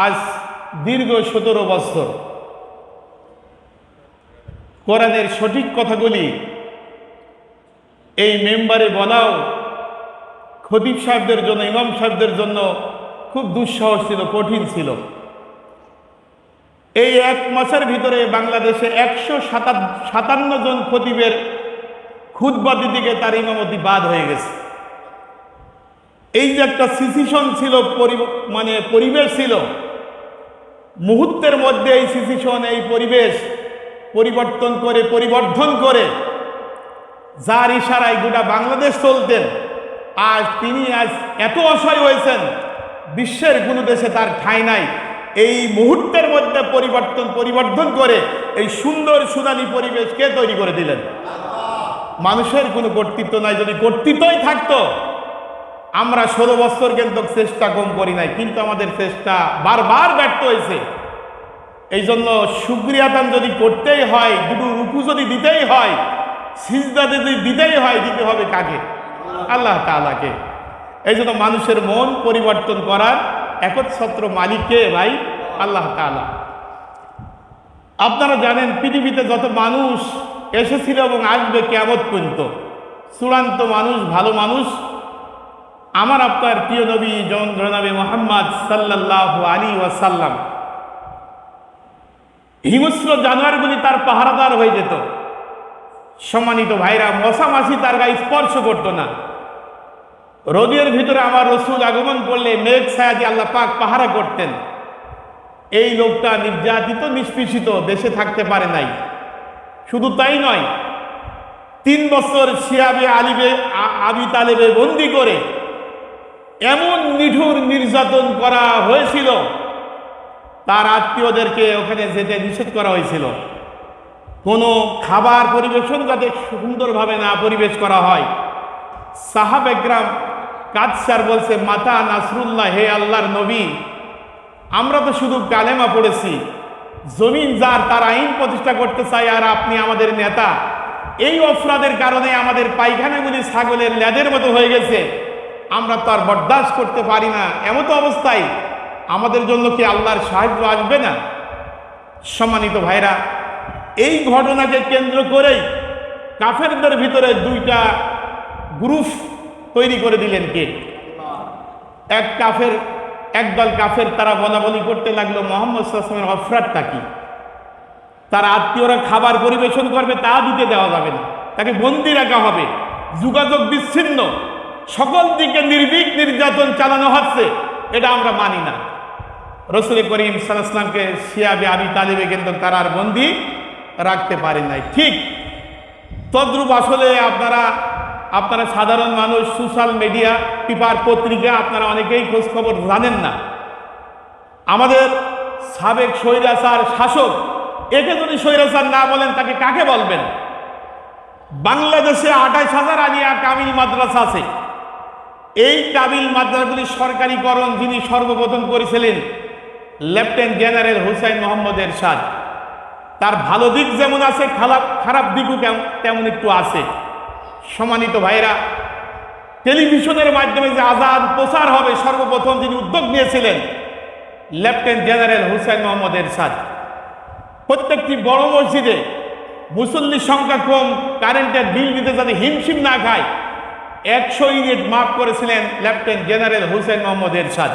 আজ দীর্ঘ 17 বছর কোরআনের সঠিক কথাগুলি এই মেম্বারে বলাও খতিব সাহেবদের জন্য, ইমাম সাহেবদের জন্য খুব দুঃসাহস ছিল, কঠিন ছিল। এই এক মাসের ভিতরে বাংলাদেশে 157 জন খতিবের খুতবা দিতে গিয়ে তার ইমামতি বাদ হয়ে গেছে। এই যে একটা সিচুয়েশন ছিল, পরিবেশ ছিল, মুহূর্তের মধ্যে এই সিচুয়েশন, এই পরিবেশ পরিবর্ধন করে যার ইশারায় গোটা বাংলাদেশ চলতেন, আজ তিনি এত অসহায় হয়েছেন, বিশ্বের কোনো দেশে তার ঠাঁই নাই। এই মুহূর্তের মধ্যে পরিবর্ধন করে এই সুন্দর সুদানি পরিবেশ কে তৈরি করে দিলেন? মানুষের কোনো কর্তৃত্ব নাই। যদি কর্তৃত্বই থাকতো, আমরা 16 বছর কিন্তু চেষ্টা কম করি নাই, কিন্তু আমাদের চেষ্টা বারবার ব্যর্থ হয়েছে। এই জন্য শুকরিয়াদান যদি করতেই হয়, দুটো রুকু যদি দিতেই হয়, সিজদা যদি দিতেই হয়, দিতে হবে কাকে? আল্লাহ তাআলাকে। এই জন্য মানুষের মন পরিবর্তন করার একচ্ছত্র মালিককে ভাই আল্লাহ তাআলা। আপনারা জানেন পৃথিবীতে যত মানুষ এসেছিল এবং আসবে কিয়ামত পর্যন্ত, চূড়ান্ত মানুষ, ভালো মানুষ আমার আপনার প্রিয় নবী জনাবে মুহাম্মদ সাল্লাল্লাহু আলাইহি ওয়াসাল্লাম। হিংস্র জানোয়ারগুলি তার পাহারাদার হয়ে যেত। সম্মানিত ভাইরা, মশা মাছি তার গায়ে স্পর্শ করত না। রোদের ভিতরে আমার রসুল আগমন করলে মেঘ ছায়া দিয়ে আল্লাহ পাক পাহারা করতেন। এই লোকটা নির্যাতিত, নিষ্পেষিত, দেশে থাকতে পারে নাই। শুধু তাই নয়, 3 বছর শিয়াবে আবি তালেবে বন্দি করে এমন নিঠুর নির্যাতন করা হয়েছিল, তার আত্মীয়দেরকে ওখানে যেতে নিষেধ করা হয়েছিল। কোনো খাবার পরিবেশন যাতে সুন্দরভাবে না পরিবেশ করা হয়। সাহাবা একরাম কাদসার বলছে, মাতা নাসরুল্লাহ, হে আল্লাহর নবী, আমরা তো শুধু কালেমা পড়েছি, জমিন যার তার আইন প্রতিষ্ঠা করতে চাই, আর আপনি আমাদের নেতা। এই অপরাধের কারণে আমাদের পায়খানাগুলি ছাগলের লেদের মতো হয়ে গেছে, আমরা তো আর বরদাস্ত করতে পারি না। এমতো অবস্থায় আমাদের জন্য কি আল্লাহর সাহায্য আসবে না? সম্মানিত ভাইরা, এই ঘটনাকে কেন্দ্র করেই কাফেরদের ভিতরে 2টা গ্রুপ তৈরি করে দিলেন কে? একদল কাফের, তারা বলাবলি করতে লাগলো মুহাম্মদ সাল্লাল্লাহু আলাইহি ওয়াসাল্লামের অপরাধটা কি? তার আত্মীয়রা খাবার পরিবেশন করবে, তা দিতে দেওয়া যাবে না, তাকে বন্দি রাখা হবে, যোগাযোগ বিচ্ছিন্ন, সকল দিকে নির্ভীক নির্যাতন চালানো হচ্ছে, এটা আমরা মানি না। রাসূল করিম সাল্লাল্লাহু আলাইহি ওয়াসাল্লামকে শিয়াবে আবি তালেবে কিন্তু তারা আর বন্দি রাখতে পারে নাই। ঠিক তদ্রূপ আসলে আপনারা সাধারণ মানুষ, সোশ্যাল মিডিয়া, পেপার, পত্রিকা, আপনারা অনেকেই খোঁজ খবর জানেন না। আমাদের সাবেক স্বৈরাচার শাসক, একে যদি স্বৈরাচার না বলেন, তাকে কাকে বলবেন? বাংলাদেশে 28,000 আলিয়া কামিল মাদ্রাসা আছে। এই কামিল মাদ্রাসাগুলি সরকারিকরণ যিনি সর্বপ্রথম করেছিলেন, লেফটেন্যান্ট জেনারেল হুসাইন মোহাম্মদ এরশাদ। তার ভালো দিক যেমন আছে, খারাপ দিকও তেমন একটু আছে। সম্মানিত ভাইরা, টেলিভিশনের মাধ্যমে যে আজাদ প্রচার হবে, সর্বপ্রথম যিনি উদ্যোগ নিয়েছিলেন লেফটেন্যান্ট জেনারেল হুসাইন মোহাম্মদ এরশাদ। প্রত্যেকটি বড় মসজিদে মুসল্লির সংখ্যা কম, কারেন্টের বিল দিতে যাতে হিমশিম না খায়, 100 ইউনিট মাফ করেছিলেন লেফটেন্যান্ট জেনারেল হুসাইন মোহাম্মদ এরশাদ।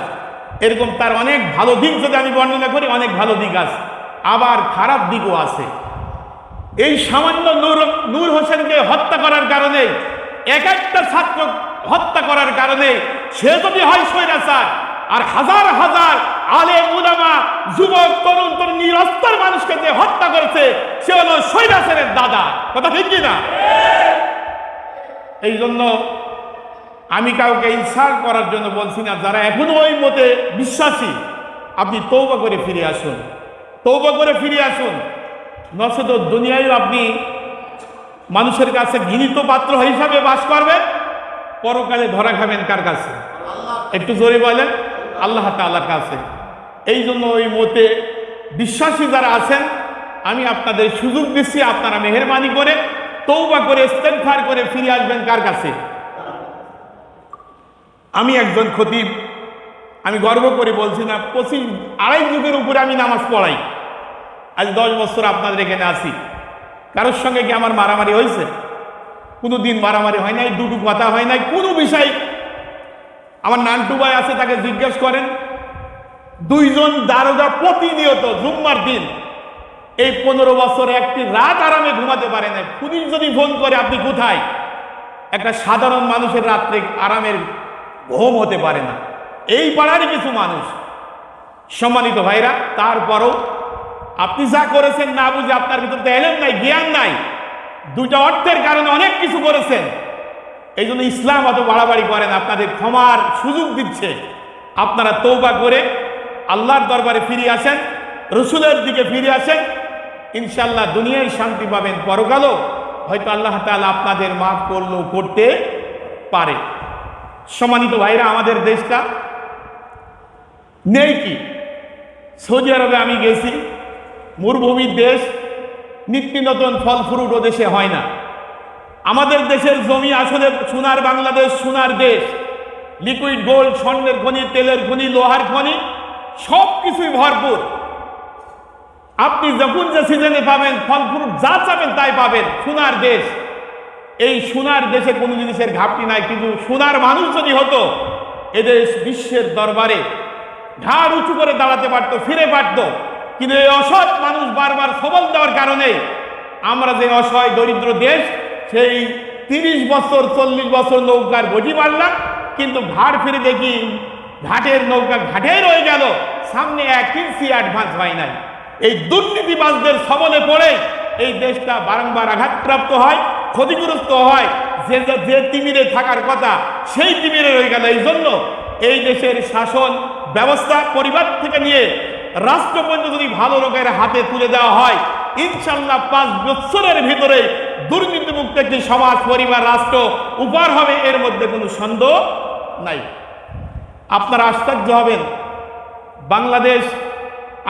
এরকম তার অনেক ভালো দিক যদি আমি বর্ণনা করি, অনেক ভালো দিক আছে, আবার খারাপ দিকও আছে। এই সামান্য নূর হোসেনকে হত্যা করার কারণে, একটা ছাত্র হত্যা করার কারণে সে যদি হয় স্বৈরাচার, আর হাজার হাজার আলেম উলামা, যুবক, তরুণ নিরস্ত্র মানুষকে যে হত্যা করেছে, সে হলো স্বৈরাচারের দাদা। কথা ঠিক কিনা? এই জন্য আমি কাউকে ইনসাল্ট করার জন্য বলছি না। যারা এখনো ওই মতে বিশ্বাসী, আপনি তওবা করে ফিরে আসুন, তওবা করে ফিরে আসুন। নচেত দুনিয়ায় আপনি মানুষের কাছে ঘৃণিত পাত্র হিসাবে বাস করবেন, পরকালে ধরা খাবেন কার কাছে? একটু জোরে বলেন, আল্লাহ তাআলার কাছে। এই জন্য ওই মতে বিশ্বাসী যারা আছেন, আমি আপনাদের সুযোগ দিচ্ছি, আপনারা মেহেরবানি করে তওবা করে ইস্তেগফার করে ফিরে আসবেন কার কাছে? আমি একজন খতিব, আমি গর্ব করে বলছি না, 25-28 যুগের উপরে আমি নামাজ পড়াই। আজ 10 বছর আপনাদের এখানে আসি। কারোর সঙ্গে কি আমার মারামারি হয়েছে? কোনো দিন মারামারি হয় নাই, দুটো কথা হয় নাই কোনো বিষয়। আমার নান্টু ভাই আছে, তাকে জিজ্ঞেস করেন, 2 জন দারোগা প্রতিনিয়ত জুম্মার দিন এই 15 বছর একটি রাত আরামে ঘুমাতে পারে না। পুলিশ যদি ফোন করে আপনি কোথায়, একটা সাধারণ মানুষের রাত্রে আরামের ঘুম হতে পারে না। এই পাড়ারই কিছু মানুষ। সম্মানিত ভাইরা, তারপরও আপনি যা করেছেন না বুঝে, আপনার ভিতরে তো এলেম নাই, জ্ঞান নাই, দুইটা অর্থের কারণে অনেক কিছু করেছেন। এই জন্য ইসলাম অত বাড়াবাড়ি করেন, আপনাদের ক্ষমার সুযোগ দিচ্ছে। আপনারা তওবা করে আল্লাহর দরবারে ফিরে আসেন, রসুলের দিকে ফিরে আসেন, ইনশাল্লাহ দুনিয়ায় শান্তি পাবেন, পরকালও হয়তো আল্লাহ তাআলা আপনাদের মাফ করলেও করতে পারে। সম্মানিত ভাইরা, আমাদের দেশটা নেই কি? সৌদি আরবে আমি গেছি, মরুভূমির দেশ, নিত্য নতুন ফল ফ্রুট ও দেশে হয় না। আমাদের দেশের জমি আসলে সোনার বাংলাদেশ, সোনার দেশ। লিকুইড গোল্ড, স্বর্ণের খনি, তেলের খনি, লোহার খনি, সব কিছুই ভরপুর। আপনি যখন যে সিজনে পাবেন, ফল ফ্রুট যা চাবেন তাই পাবেন। সোনার দেশ, এই সোনার দেশে কোনো জিনিসের ঘাটতি নাই। কিন্তু সোনার মানুষ যদি হতো, এদেশ বিশ্বের দরবারে ঘাড় উঁচু করে দাঁড়াতে পারতো, ফিরে পারতো। কিন্তু এই অসৎ মানুষ বারবার সবল দেওয়ার কারণে আমরা যে অসহায় দরিদ্র দেশ, সেই 30 বছর 40 বছর নৌকার গতি মারলাম, কিন্তু ঘাড় ফিরে দেখি ঘাটের নৌকা ঘাটেই রয়ে গেল, সামনে 1 ইঞ্চি অ্যাডভান্স হয় নাই। এই দুর্নীতিবাজদের সবলে পড়ে এই দেশটা বারংবার আঘাতপ্রাপ্ত হয়, ক্ষতিগ্রস্ত হয়। যে তিমিরে থাকার কথা সেই তিমিরে রয়ে গেল। এই জন্য এই দেশের শাসন ব্যবস্থা পরিবার থেকে নিয়ে রাষ্ট্র পর্যন্ত যদি ভালো লোকের হাতে তুলে দেওয়া হয়, ইনশাল্লাহ 5 বছরের ভিতরে দুর্নীতিমুক্ত একটি সমাজ, পরিবার, রাষ্ট্র উপহার হবে, এর মধ্যে কোনো সন্দেহ নাই। আপনারা আশ্চর্য হবেন, বাংলাদেশ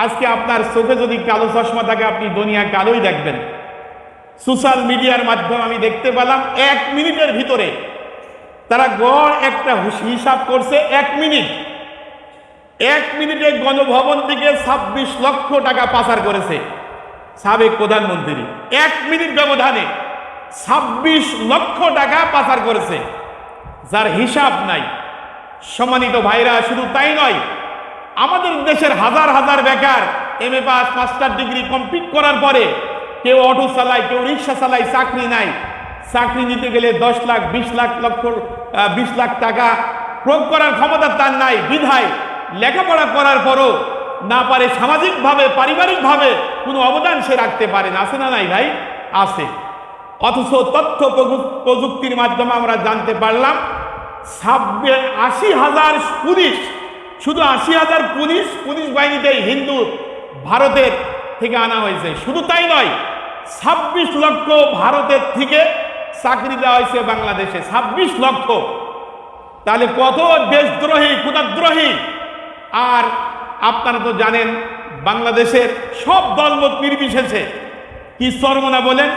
আজকে আপনার চোখে যদি কালো চশমা থাকে, আপনি দুনিয়া কালোই দেখবেন। সোশ্যাল মিডিয়ার মাধ্যমে আমি দেখতে পেলাম 1 মিনিটের ভিতরে তারা গড় একটা হিসাব করছে। 1 মিনিটে গণভবন থেকে 26 লক্ষ টাকা পাচার করেছে সাবেক প্রধানমন্ত্রী। 1 মিনিট ব্যবধানে 26 লক্ষ টাকা পাচার করেছে, যার হিসাব নাই। সম্মানিত ভাইরা, শুধু তাই নয়, আমাদের দেশের হাজার হাজার বেকার MA pass, master degree complete করার পরে কেউ অটো চালায়, কেউ রিক্সা চালায়, চাকরি নাই। চাকরি নিতে গেলে 10 লাখ 20 লাখ টাকা প্রয়োগ করার ক্ষমতা তার নাই। বিধায় লেখাপড়া করার পরও না পারে সামাজিকভাবে, পারিবারিকভাবে কোনো অবদান সে রাখতে পারে না। আছে না নাই ভাই? আছে। অথচ তথ্য প্রযুক্তির মাধ্যমে আমরা জানতে পারলাম 80,000 পুলিশ, শুধু 80,000 পুলিশ বাহিনীতেই হিন্দু ভারতের থেকে আনা হয়েছে। শুধু তাই নয়, 26 লক্ষ ভারতের থেকে চাকরি দেওয়া হয়েছে বাংলাদেশে। 26 লক্ষ। তাহলে কত দেশদ্রোহী, ক্ষুধাদ্রোহী। আর আপনারা তো জানেন, বাংলাদেশের সব দলমত নির্বিশেষে, কি চরমনা বলেন,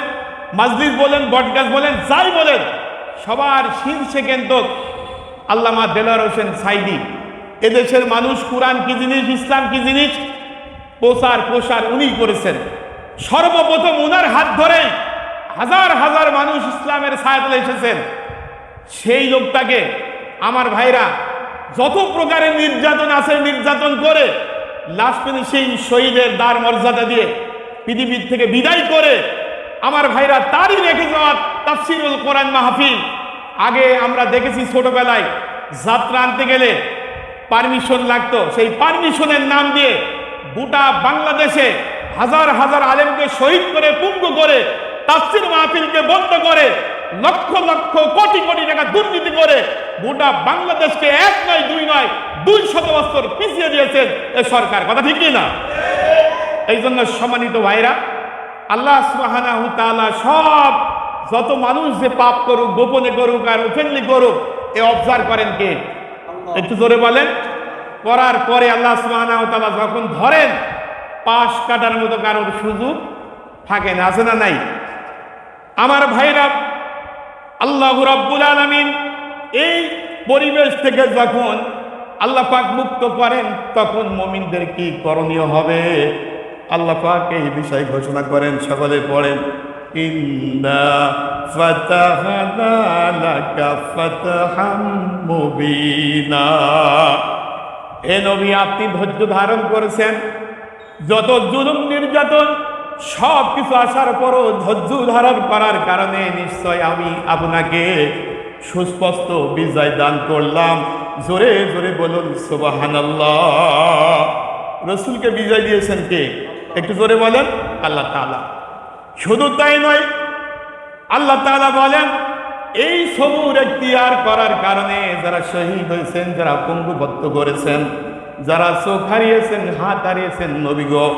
মাজলিস বলেন, বটগাছ বলেন, যাই বলেন, সবার শীর্ষে কিন্তু আল্লামা দেলোয়ার হোসেন সাইদি। এদেশের মানুষ কোরআন কি জিনিস, ইসলাম কি জিনিস প্রসার উনি করেছেন। সর্বপ্রথম উনার হাত ধরে হাজার হাজার মানুষ ইসলামের ছায়াতলে এসেছেন। সেই লোকটাকে আমার ভাইরা যত প্রকারের নির্যাতন আছে, নির্যাতন করে লাস্ট ফিনিশিং শহীদের দ্বার মর্যাদা দিয়ে পৃথিবীর থেকে বিদায় করে আমার ভাইরা তারই রেখে যাওয়া তাফসিরুল কোরআন মাহফিল। আগে আমরা দেখেছি ছোটবেলায় যাত্রা আনতে গেলে পারমিশন লাগতো, সেই পারমিশনের নাম দিয়ে গোটা বাংলাদেশে হাজার হাজার আলেমকে শহীদ করে, পঙ্গু করে, তাফসির মাহফিলকে বন্ধ করে, লক্ষ লক্ষ কোটি কোটি টাকা দুর্নীতি করে গোটা বাংলাদেশকে 1 নয় 2 নয় 200 বছর পিছিয়ে দিয়েছেন এ সরকার। কথা ঠিক না? এই জন্য সম্মানিত ভাইরা, আল্লাহ সুবহানাহু তাআলা সব যত মানুষ যে পাপ করুক, গোপনে করুক আর ওপেনলি করুক, এ অবজার্ভ করেন কে? একটু জোরে বলেন। করার পরে আল্লাহ সুবহানাহু তাআলা যখন ধরেন, পাশ কাটার মতো কারোর সুযোগ থাকে না। আছে না নাই? আমার ভাইরা, আল্লাহ রাব্বুল আলামিন এই পরিবেশ থেকে যখন আল্লাহ পাক মুক্ত করেন, তখন মুমিনদের কি করণীয় হবে আল্লাহ পাক এই বিষয় ঘোষণা করেন। সকলে পড়েন, ইন্না ফাতাহনা লাকা ফাতহাম মুবিনা। হে নবী, আপনি ধৈর্য ধারণ করেছেন, যত জুলুম নির্যাতন সব কিছু আসার পরও ধৈর্য ধারণ করার কারণে নিশ্চয় আমি আপনাকে সুস্পষ্ট বিজয় দান করলাম। জোরে জোরে বলুন সুবহানাল্লাহ। রসুলকে বিজয় দিয়েছেন কে? একটু জোরে বলেন, আল্লাহ তাআলা। শুধু তাই নয়, আল্লাহ তাআলা বলেন এই সবুর এখতিয়ার করার কারণে যারা শহীদ হয়েছেন, যারা পঙ্গুবদ্ধ করেছেন, যারা চোখ হারিয়েছেন, হাত হারিয়েছেন, নবী গো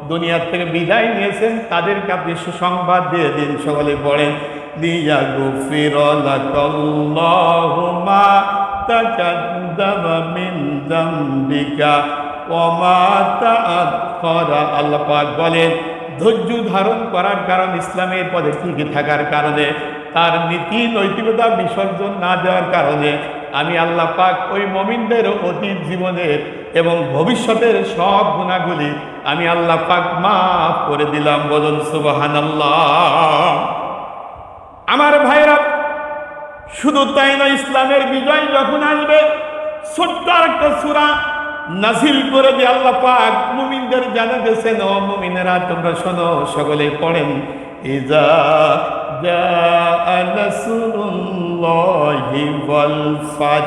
দুনিয়ার থেকে বিদায় নিয়েছেন, তাদেরকে আপনি সুসংবাদ দিয়ে দিন। সকলে পড়েন, লিয়াগফির লাকাল্লাহু মা তাকাদ্দামা মিন যামবিকা ওয়া মা তাআখারা। আল্লাহ পাক বলেন ধৈর্য ধারণ করার কারণ, ইসলামের পদে টিকে থাকার কারণে, তার নীতি নৈতিকতা বিসর্জন না দেওয়ার কারণে আমি আল্লাহ পাক ওই মুমিনদের অতীত জীবনের এবং ভবিষ্যতের সব গুনাহগুলি আমি আল্লাহ পাক মাফ করে দিলাম। বলুন সুবহানাল্লাহ। আমার ভাইরা, শুধু তাই নয়, ইসলামের বিজয় যখন আসবে ছোট্ট একটা সূরা নাজিল করে দিয়ে আল্লাহ পাক মুমিনদের জানাতেছেন, ও মুমিনেরা তোমরা শোনো। সকলে পড়েন, ইজা জাআ নাসরুল্লাহি ওয়াল ফাত।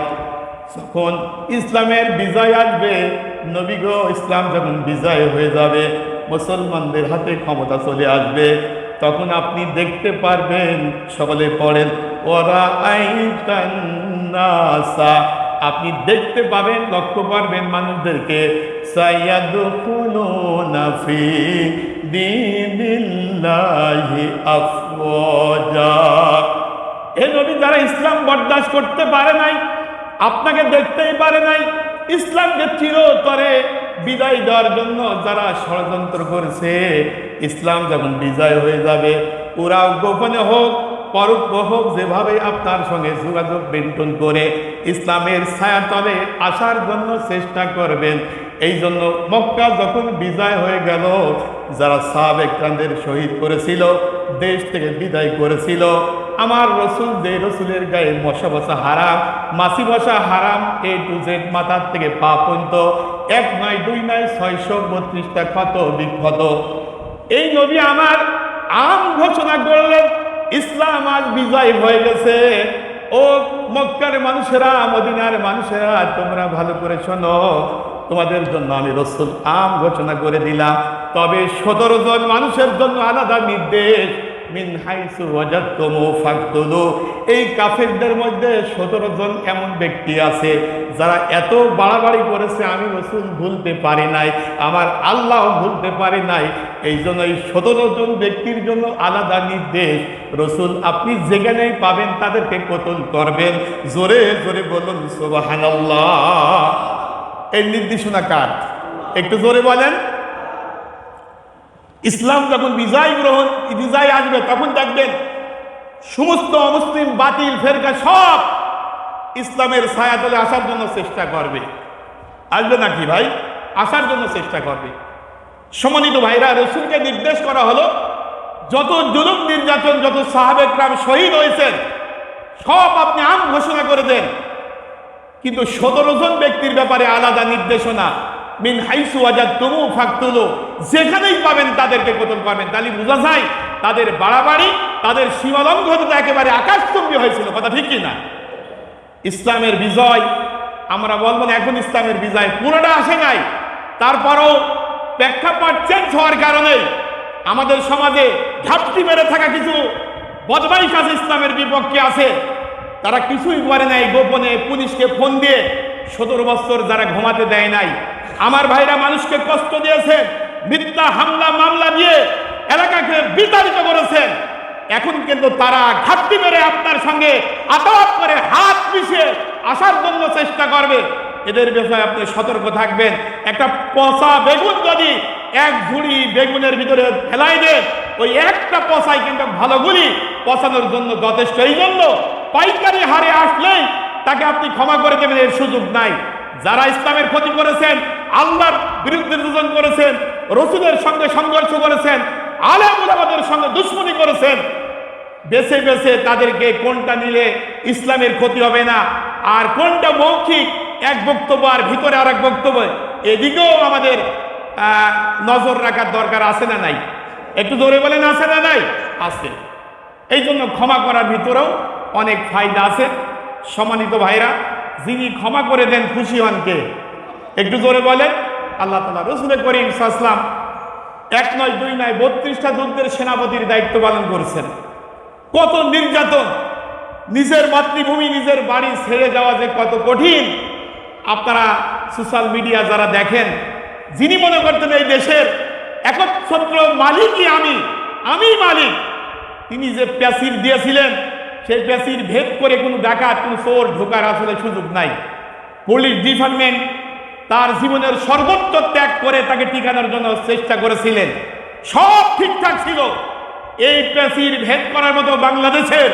যখন ইসলামের বিজয় আসবে, নবী গো ইসলাম যখন বিজয় হয়ে যাবে, মুসলমানদের হাতে ক্ষমতা চলে আসবে, তখন আপনি দেখতে পারবেন। সকলে পড়েন, ওরা আইতান নাসা। আপনি দেখতে পাবেন, লক্ষ্য করবেন মানুষদেরকে, সায়াদখুলুনা ফি দীনিল্লাহি আফওয়াজা। এ নবী, যারা ইসলাম বরদাস্ত করতে পারে নাই, আপনাকে দেখতেই পারে নাই, ইসলামকে চিরতরে বিদায় দেওয়ার জন্য যারা ষড়যন্ত্র করেছে, ইসলাম যখন বিজয় হয়ে যাবে, ওরা গোপনে হোক পরোক্ষ হোক, যেভাবে আপনার সঙ্গে যোগাযোগ মেনটেন করে ইসলামের ছায়াতলে আসার জন্য চেষ্টা করবেন। এই জন্য মক্কা যখন বিজয় হয়ে গেল, যারা সাহাবে-কেরামদের শহীদ করেছিল, দেশ থেকে বিদায় করেছিল, আমার রসুল, যে রসুলের গায়ে মশা বসা হারাম, মাছি বসা হারাম, এ টু জেড, মাথার থেকে পা পর্যন্ত, 1 নয় 2 নয় 632টা ক্ষত বিক্ষত, এই নবী আমার আম ঘোষণা করলেন, ইসলাম আজ বিজয় হয়ে গেছে। ও মক্কার মানুষেরা, মদিনার মানুষেরা, তোমরা ভালো করে শোনো, তোমাদের জন্য আমি রসুল আম ঘোষণা করে দিলাম। তবে 17 জন মানুষের জন্য আলাদা নির্দেশ, মিন হাইসু ওয়াজাদতুমু ফাকতুলু। এই কাফেরদের মধ্যে 17 জন এমন ব্যক্তি আছে যারা এত বাড়াবাড়ি করেছে, আমি রসুল ভুলতে পারি নাই, আমার আল্লাহ ভুলতে পারি নাই। এই জন্য এই 17 জন ব্যক্তির জন্য আলাদা নির্দেশ, রসুল আপনি যেখানেই পাবেন তাদেরকে কতল করবেন। জোরে জোরে বলুন সুবহানাল্লাহ। এই নির্দেশনা কার? একটু জোরে বলেন। ইসলাম যখন বিজয় আসবে, তখন দেখবেন সমস্ত অমুসলিম বাতিল ফেরকা সব ইসলামের ছায়াতলে আসার জন্য চেষ্টা করবে। আসবে নাকি ভাই? আসার জন্য চেষ্টা করবে। সম্মানিত ভাইরা, রসুলকে নির্দেশ করা হলো, যত জুলুম নির্যাতন, যত সাহাবে-কেরাম শহীদ হয়েছেন, সব আপনি আম ঘোষণা করে দেন। কিন্তু 17 জন ব্যক্তির ব্যাপারে আলাদা নির্দেশনা, মিন হাইসু ওয়াজাদতুমু ফাকতুলু। যেখানেই পাবেন তাদেরকে কতল করবেন। তাহলে বোঝা যায় তাদের বাড়াবাড়ি, তাদের সীমালঙ্ঘনতা একেবারে আকাশচুম্বী হয়েছিল। কথা ঠিক কিনা? ইসলামের বিজয়, আমরা বলবো না এখন ইসলামের বিজয় পুরোটা আসে নাই, তারপরও প্রেক্ষাপট চেঞ্জ হওয়ার কারণে আমাদের সমাজে ঘাপটি মেরে থাকা কিছু বদমাইশ আছে, ইসলামের বিপক্ষে আছে। তারা কিছুই করে নাই, গোপনে পুলিশকে ফোন দিয়ে 17 বছর যারা ঘুমাতে দেয় নাই, আমার ভাইরা মানুষকে কষ্ট দিয়েছেন, মিথ্যা হামলা মামলা দিয়ে এলাকাকে বিতাড়িত করেছেন। এখন কিন্তু তারা ঘাপটি মেরে আপনার সঙ্গে আদালত করে হাত মিশিয়ে আসার জন্য চেষ্টা করবে। এদের ব্যাপারে আপনি সতর্ক থাকবেন। একটা পচা বেগুন যদি 1 ঝুড়ি বেগুনের ভিতরে ফেলাই দেন, ওই একটা পচাই কিন্তু ভালোগুলি পচানোর জন্য যথেষ্ট। এই জন্য পাইকারি হারে আসলেই তাকে আপনি ক্ষমা করে দেবেন, এর সুযোগ নাই। যারা ইসলামের ক্ষতি করেছেন, আল্লাহর বিরুদ্ধে যুদ্ধ করেছেন, রসুলের সঙ্গে সংঘর্ষ করেছেন, আলেম উলামাদের সঙ্গে দুশ্মনী করেছেন, বেছে বেছে তাদেরকে কোনটা নিলে ইসলামের ক্ষতি হবে না, আর কোনটা মৌখিক এক বক্তব্য আর ভিতরে আর এক বক্তব্য, এদিকেও আমাদের নজর রাখার দরকার আছে না নাই? একটু জোরে বলেন, আছে না নাই? আছে। এই জন্য ক্ষমা করার ভিতরেও অনেক ফায়দা আছে। সম্মানিত ভাইরা, যিনি ক্ষমা করে দেন খুশি হন কে? একটু জোরে বলেন। আল্লাহ তাআলা। রাসূল করিম সাল্লাল্লাহু আলাইহি ওয়াসাল্লাম 1 নয় 2 নয় 32টা যুদ্ধের সেনাপতির দায়িত্ব পালন করেছেন। কত নির্যাতন, নিজের মাতৃভূমি নিজের বাড়ি ছেড়ে যাওয়া যে কত কঠিন। আপনারা সোশ্যাল মিডিয়া যারা দেখেন, যিনি মনে করতেন এই দেশের একচ্ছত্র মালিকই আমি মালিক, তিনি যে প্যাসির দিয়েছিলেন, সেই প্যাসির ভেদ করে কোনো ডাকাত, কোনো চোর ঢোকার আসলে সুযোগ নাই। পুলিশ ডিপার্টমেন্ট তার জীবনের সর্বোচ্চ ত্যাগ করে তাকে টিকানোর জন্য চেষ্টা করেছিলেন। সব ঠিকঠাক ছিল। এই প্যাসির ভেদ করার মতো বাংলাদেশের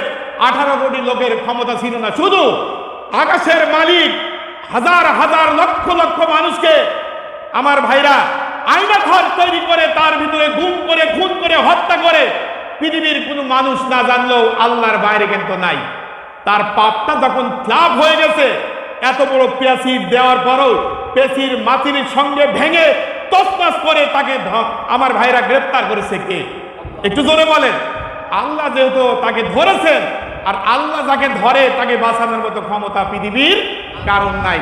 18 কোটি লোকের ক্ষমতা ছিল না। শুধু আকাশের মালিক হাজার হাজার লক্ষ লক্ষ মানুষকে, আমার ভাইরা, আয়না ঘর তৈরি করে তার ভিতরে গুম করে, খুন করে, হত্যা করে পৃথিবীর কোনো মানুষ না জানলেও আল্লাহর বাইরে কিন্তু নাই। তার পাপটা যখন ফ্লাপ হয়ে গেছে, এত বড় প্যাসির দেওয়ার পরও প্যাসির মাটির সঙ্গে ভেঙে তছনছ করে তাকে আমার ভাইরা গ্রেফতার করেছে কে? একটু জোরে বলেন। আল্লাহ যেহেতু তাকে ধরেছেন, আর আল্লাহ যাকে ধরে তাকে বাঁচানোর মতো ক্ষমতা পৃথিবীর কারণ নাই।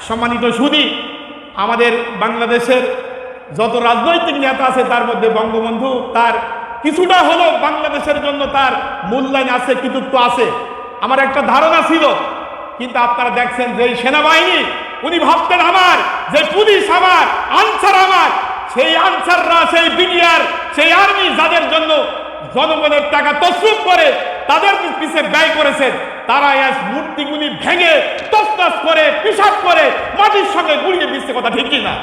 সম্মানিত সুধী, আমাদের বাংলাদেশের যত রাজনৈতিক নেতা আছে তার মধ্যে বঙ্গবন্ধু তার কিছুটা হলো বাংলাদেশের জন্য তার মূল্যায়ন আছে, কৃতিত্ব আছে, আমার একটা ধারণা ছিল। কিন্তু আপনারা দেখছেন যে সেনাবাহিনী, উনি ভাবতেন আমার, যে পুলিশ আমার, আনসার আমার, সেই আনসাররা, সেই বিডিআর, সেই আর্মি যাদের জন্য জনগণের টাকা তসরুপ করে তাদের পিছে ব্যয় করেছেন, তারা আজ মূর্তিগুলি ভেঙে তছনছ করে, পিশাব করে, মাটির সঙ্গে গুলিয়ে দিচ্ছে। কথা ঠিক কিনা?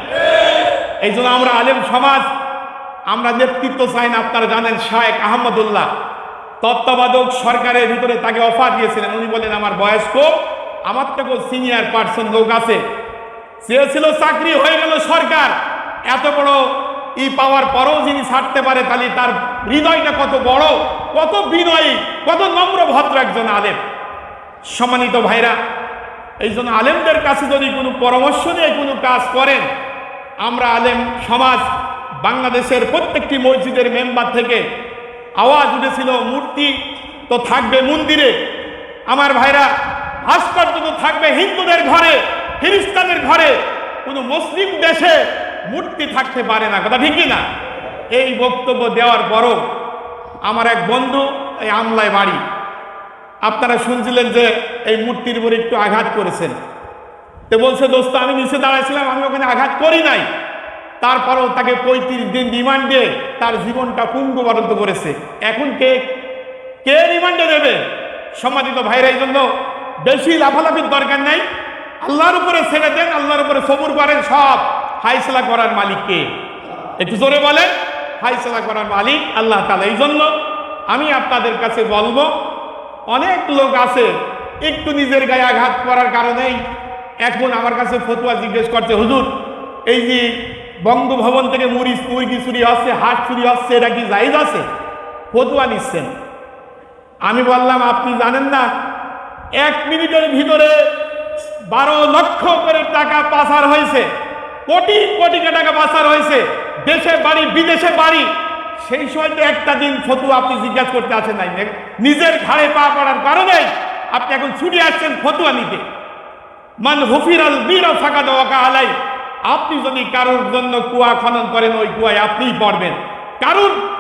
এই জন্য আমরা আলেম সমাজ, আমরা নেতৃত্ব চাই না। আপনারা জানেন শায়েখ আহমদুল্লাহ তত্ত্বাবধায়ক সরকারের ভিতরে তাকে অফার দিয়েছিলেন। উনি বলেন আমার বয়স কম, আমার থেকেও সিনিয়র পার্সন লোক আছে, চেয়েছিল চাকরি, হয়ে গেল সরকার। এত বড় পাওয়ার পরও যিনি ছাড়তে পারে, তাহলে তার হৃদয়টা কত বড়, কত বিনয়ী, কত নম্র ভদ্র একজন আলেম। সম্মানিত ভাইরা, এই জন্য আলেমদের কাছে যদি কোনো পরামর্শ নিয়ে কোনো কাজ করেন, আমরা আলেম সমাজ বাংলাদেশের প্রত্যেকটি মসজিদের মেম্বার থেকে আওয়াজ উঠেছিল, মূর্তি তো থাকবে মন্দিরে, আমার ভাইরা, ভাস্কর্য তো থাকবে হিন্দুদের ঘরে, খ্রিস্টানের ঘরে, কোনো মুসলিম দেশে মূর্তি থাকতে পারে না। কথা ঠিক না? এই বক্তব্য দেওয়ার পরও আমার এক বন্ধু, এই আমলায় বাড়ি, আপনারা শুনছিলেন যে এই মূর্তির উপরে একটু আঘাত করেছেন। তো বলছে, দোস্ত আমি নিচে দাঁড়াইছিলাম, আমি ওখানে আঘাত করি নাই। তারপরেও তাকে 35 দিন রিমান্ড দিয়ে তার জীবনটা পুঙ্গবরন্ত করেছে। এখন কে রিমান্ডে দেবে? সম্মানিত ভাইরা, এই জন্য বেশি লাফালাফির দরকার নাই, আল্লাহর উপরে ছেড়ে দেন, আল্লাহর উপরে সবুর করেন। সব ফাইসলা করার মালিক কে? একটু জোরে বলেন। ফাইসলা করার মালিক আল্লাহ তাআলা। এই জন্য আমি আপনাদের কাছে বলবো, অনেক লোক আছে একটু নিজের গায়ে আঘাত করার কারণেই এখন আমার কাছে ফতোয়া জিজ্ঞেস করছে, হুজুর এই যে বঙ্গভবন থেকে মুরগি চুরি হচ্ছে, হাঁস চুরি হচ্ছে, এটা কি জায়েজ আছে? ফতোয়া নিচ্ছেন। আমি বললাম, আপনি জানেন না 1 মিনিটের ভিতরে 12 লক্ষ করে টাকা পাচার হয়েছে, কোটি কোটি টাকা পাচার হয়েছে, দেশে বাড়ি বিদেশে বাড়ি। সেই সময় তো একটা দিন ফতোয়া আপনি জিজ্ঞাসা করতে আসেন নাই, নিজের ঘাড়ে পা পড়ার কারণে আপনি এখন ছুটে আসছেন ফতোয়া নিতে। মান হুফিরাল বীরা ফাকাদ ওয়াকা আলাই। আপনি যদি কারোর জন্য কুয়া খনন করেন, ওই কুয়ায় আপনিই পড়বেন।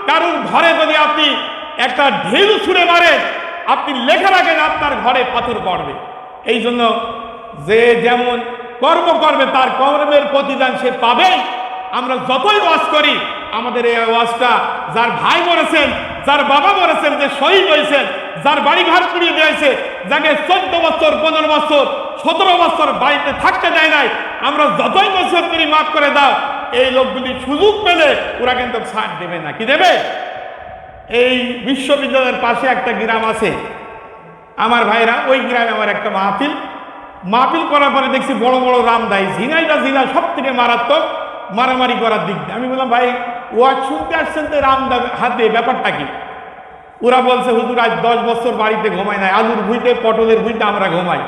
কারুর ঘরে যদি আপনি একটা ঢিল ছুঁড়ে মারেন, আপনি লেখা রাখেন আপনার ঘরে পাথর পড়বে। এই জন্য যে যেমন কর্ম করবে তার কর্মের প্রতিদান সে পাবে। আমরা যতই ওয়াজ করি, আমাদের এই ওয়াজটা যার ভাই মরেছেন, যার বাবা মরেছেন, যে শহীদ হয়েছেন, যার বাড়ি ঘর পুড়িয়ে দিয়েছে, যাকে 14 বছর 15 বছর 17 বছর বাড়িতে থাকতে দেয় নাই, আমরা যতই নসিহত করি মাফ করে দাও, এই লোকগুলি সুযোগ পেলে ওরা কিন্তু ছাড় দেবে না। কি দেবে? এই বিশ্ববিদ্যালয়ের পাশে একটা গ্রাম আছে আমার ভাইরা, ওই গ্রামে আমার একটা মাহফিল, মাহফিল করার পরে দেখছি বড় বড় রামদাই, ঝিনাইটা জিনা সব থেকে মারাত্মক মারামারি করার দিক দিয়ে। আমি বললাম ভাই ওয়াজ শুনতে আসছেন তো রামদা হাতে, ব্যাপারটা কি? ওরা বলছে হুজুর আজ 10 বছর বাড়িতে ঘুমাই নাই, আলুর ভুঁইতে পটলের ভুঁইতে আমরা ঘুমাই।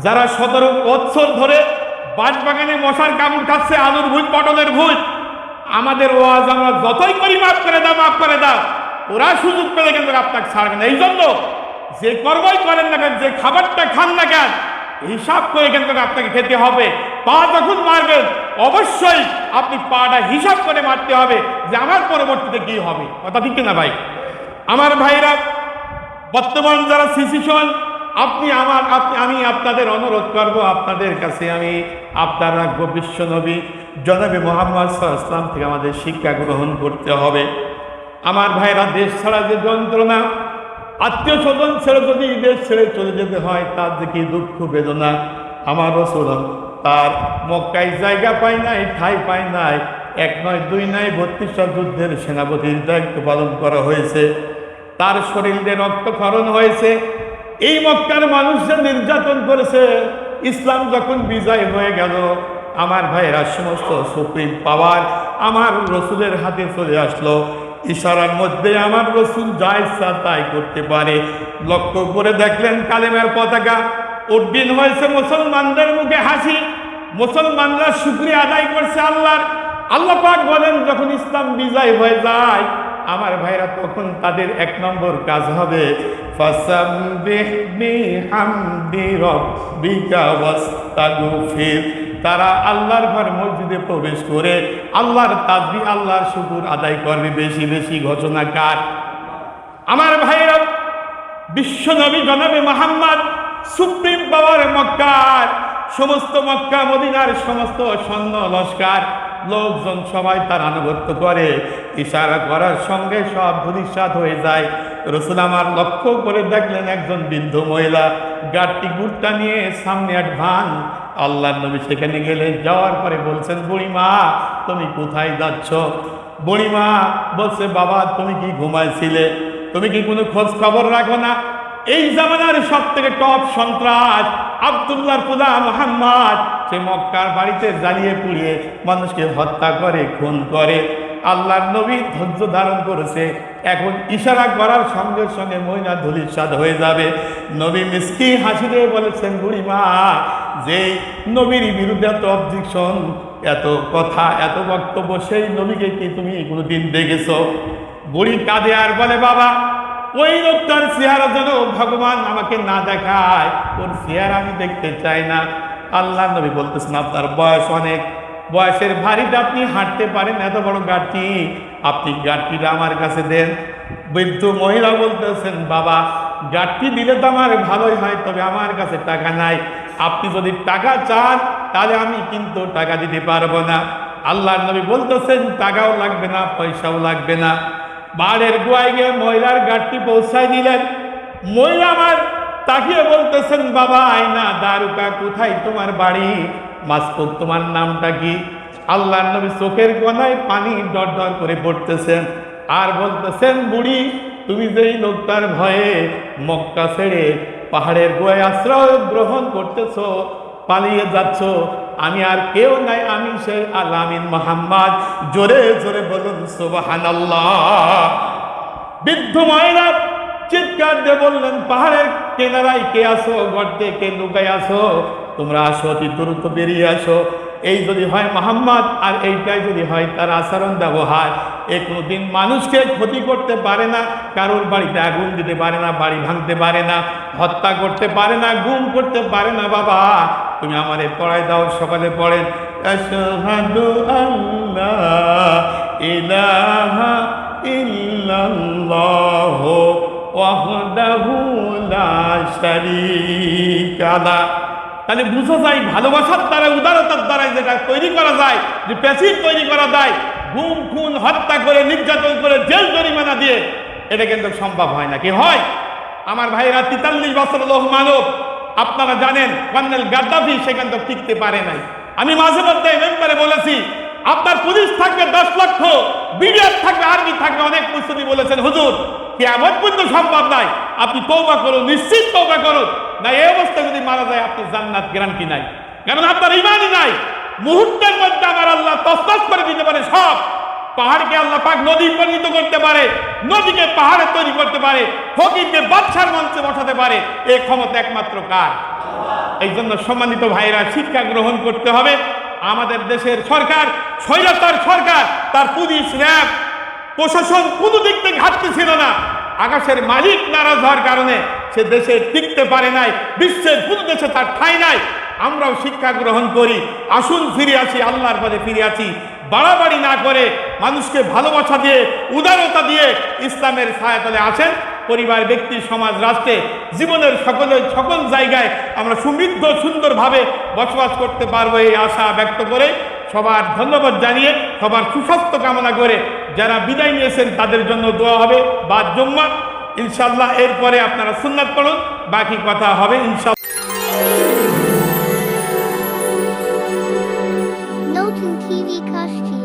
যারা 17 বছর ধরে বাঁশবাগানে মশার কামড় খাচ্ছে, আলুর ভুঁই পটলের ভুঁই, আমাদের ওয়াজ আমরা যতই করি মাফ করে দাও মাফ করে দাও, ওরা সুযোগ পেলে কিন্তু আপনাকে ছাড়বে না। এই জন্য যে কর্মই করেন না কেন, যে খাবারটা খান না কেন, হিসাব করে কিন্তু আপনাকে খেতে হবে। পা যখন মারবেন অবশ্যই আপনি পাটা হিসাব করে মারতে হবে যে আমার পরবর্তীতে কি হবে। কথা ঠিক না ভাই? আমার ভাইরা, বর্তমান যারা সিচুয়েশন, আমি আপনাদের অনুরোধ করব, আপনাদের কাছে আমি আপনার রাখবো বিশ্ব নবী জনাবে মুহাম্মদ সাল্লাল্লাহু আলাইহি ওয়াসাল্লাম থেকে আমাদের শিক্ষা গ্রহণ করতে হবে। আমার ভাইরা, দেশ ছাড়া যে যন্ত্রণা, আত্মীয় স্বজন ছেড়ে যদি দেশ ছেড়ে চলে যেতে হয়, তার যে কি দুঃখ বেদনা। আমার রাসূল তার মক্কায় জায়গা পায় নাই, ঠাঁই পায় নাই, 1 নয় 2 নয় 32টা যুদ্ধের সেনাপতির দায়িত্ব পালন করা হয়েছে, তার শরীরে রক্তক্ষরণ হয়েছে। এই মক্কার মানুষদের নির্যাতন করেছে। ইসলাম যখন বিজয় হয়ে গেল, আমার ভাইয়েরা সমস্ত সুপ্রিম পাওয়ার আমার রসুলের হাতে চলে আসলো। ইশারার মধ্যে আমার রসুল যা ইচ্ছা তাই করতে পারে। লক্ষ্য করে দেখলেন কালেমার পতাকা উড্ডীন হয়েছে, মুসলমানদের মুখে হাসি, মুসলমানরা শুকরিয়া আদায় করছে আল্লাহর। আল্লাহ পাক বলেন যখন ইসলাম বিজয় হয়ে যায়, আমার ভাইরা তখন তাদের 1 নম্বর কাজ হবে ফাসাব্বিহ বিহামদি রাব্বিকা ওয়াস্তাগফির। তারা আল্লাহর ঘর মসজিদে প্রবেশ করে আল্লাহর তাসবিহ, আল্লাহর শুকর আদায় করবে বেশি বেশি। ঘোষণা কার? আমার ভাইরা, বিশ্ব নবী জনাবে মুহাম্মদ, সুপ্রিম পাওয়ার মক্কার সমস্ত, মক্কা মদিনার সমস্ত সৈন্য লস্কর লোকজন সবাই তার আনুগত্য করে। ইশারা করার সঙ্গে সব ধূলিসাৎ হয়ে যায়। রসুল আমার লক্ষ্য করে দেখলেন একজন বৃদ্ধ মহিলা গাড়টি গুড়টা নিয়ে সামনে অ্যাডভান্স। আল্লাহর নবী সেখানে গেলেন, যাওয়ার পরে বলছেন বুড়িমা তুমি কোথায় যাচ্ছ? বুড়িমা বলছে বাবা তুমি কি ঘুমাইছিলে? তুমি কি কোনো খোঁজ খবর রাখো না? এই জামানার সব থেকে টপ সন্ত্রাস আব্দুল্লাহর পুলা মুহাম্মদ, সে মক্কার বাড়িতে জ্বালিয়ে পুড়িয়ে মানুষকে হত্যা করে, খুন করে। আল্লাহর নবী ধৈর্য ধারণ করেছে। এখন ইশারা করার সঙ্গে সঙ্গে মহিলা ধূলিসাৎ হয়ে যাবে। নবী মিষ্টি হাসি দিয়ে বলেছেন বুড়িমা, যে নবীর বিরুদ্ধে এত অবজেকশন, এত কথা, এত বক্তব্য, সেই নবীকে কি তুমি কোনোদিন দেখেছো? বুড়ি কাঁদে আর বলে বাবা ওই লোকটার চেহারা যেন ভগবান আমাকে না দেখায়, ওর চেহারা আমি দেখতে চাই না। আল্লাহ নবী বলতেছেন আপনার বয়স অনেক, বয়সের ভারীতে আপনি হাঁটতে পারেন, এত বড় গাড়ি, আপনি গাড়িটা আমার কাছে দেন। বৃদ্ধ মহিলা বলতেছেন বাবা গাড়ি দিলে তো আমার ভালোই হয়, তবে আমার কাছে টাকা নাই, আপনি যদি টাকা চান তাহলে আমি কিন্তু টাকা দিতে পারবো না। আল্লাহর নবী বলতেছেন টাকাও লাগবে না, পয়সাও লাগবে না। বাড়ির গোয়ায় গিয়ে মহিলার গাড়ি পৌঁছায় দিলেন। মহিলা আমার তাকিয়ে বলতেছেন বাবা আয়না দারুকা কোথায় তোমার বাড়ি? মাসকুদ তোমার নামটা কি? আল্লাহর নবী চোখের কোনায় পানি ডর ডর করে পড়তেছেন আর বলতেছেন বুড়ি তুমি যেই লোকটার ভয়ে মক্কা ছেড়ে পাহাড়ের গোয়ায় আশ্রয় গ্রহণ করতেছো, পালিয়ে যাচ্ছ, আমি আর কেউ নাই, আমি সেই আলামিন মুহাম্মদ। জোরে জোরে বলুন সুবহানাল্লাহ। বৃদ্ধ মহিলা চিৎকার দিয়ে বললেন পাহাড়ের কিনারায় কে আসো, গর্তে কে লুকাই আসো, তোমরা আসো, অতি দ্রুত বেরিয়ে আসো। এই যদি হয় মুহাম্মদ আর এইটাই যদি হয় তার আচরণ ব্যবহার, এ কোনোদিন মানুষকে ক্ষতি করতে পারে না, কারোর বাড়িতে আগুন দিতে পারে না, বাড়ি ভাঙতে পারে না, হত্যা করতে পারে না, গুম করতে পারে না। বাবা তুমি আমারে পড়ায় দাও, সকালে পড়েন আশহাদু আল্লা ইলাহা ইল্লাল্লাহু ওয়াহদাহু লা শারীকা লাহু। তাহলে বুঝা যায় ভালোবাসার দ্বারা, উদারতার দ্বারা যেটা তৈরি করা যায়, যে প্যাসিভ তৈরি করা যায়, গুম খুন হত্যা করে নির্যাতন করে জেল জরিমানা দিয়ে, এটা কিন্তু সম্ভব হয় না। কি হয় আমার ভাইরা? 43 বছর লোক মানব, আপনারা জানেন কর্নেল গাদ্দাফি সেখান থেকে টিকতে পারে নাই। আমি মাঝে মধ্যে মেম্বারে বলেছি আপনার পুলিশ থাকবে 10 লক্ষ, বিডিআর থাকবে, আর্মি থাকবে, অনেক প্রস্তুতি বলেছেন হুজুর কিয়ামত পর্যন্ত সম্ভব নাই, আপনি তওবা করুন, নিশ্চিত তওবা করুন। না এই অবস্থা যদি মারা যায় আপনি জান্নাত গ্যারান্টি নাই, কারণ আপনার ইমানই নাই। মুহূর্তের মধ্যে আমার আল্লাহ তছনছ করে দিতে পারে সব। পাহাড়কে আল্লাহ পাক নদী পরিণত করতে পারে, নদীকে পাহাড়ে তৈরি করতে পারে, ফকিরকে বাদশার মঞ্চে বসাতে পারে। এই ক্ষমতা একমাত্র কার? এই জন্য সম্মানিত ভাইরা, শিক্ষা গ্রহণ করতে হবে। আমাদের দেশের সরকার স্বৈরাচার সরকার, তার পুলিশ, র্যাব, প্রশাসন কোনো দিক থেকে ঘাটতি ছিল না। আকাশের মালিক নারাজ হওয়ার কারণে সে দেশে টিকতে পারে নাই, বিশ্বের কোনো দেশে তার ঠাঁই নাই। আমরাও শিক্ষা গ্রহণ করি, আসুন ফিরে আসি, আল্লাহর পথে ফিরে আসি। বাড়াবাড়ি না করে মানুষকে ভালোবাসা দিয়ে, উদারতা দিয়ে ইসলামের ছায়াতলে আসেন। পরিবার, ব্যক্তি, সমাজ, রাষ্ট্রে, জীবনের সকল জায়গায় আমরা সমৃদ্ধ সুন্দরভাবে বসবাস করতে পারবো, এই আশা ব্যক্ত করে সবার ধন্যবাদ জানিয়ে, সবার সুস্বাস্থ্য কামনা করে যারা বিদায় নিয়েছেন তাদের জন্য দোয়া হবে বাদ জুম্মা ইনশাআল্লাহ। এরপরে আপনারা সুন্নাত পড়ুন, বাকি কথা হবে ইনশাআল্লাহ। Noten TV Kashti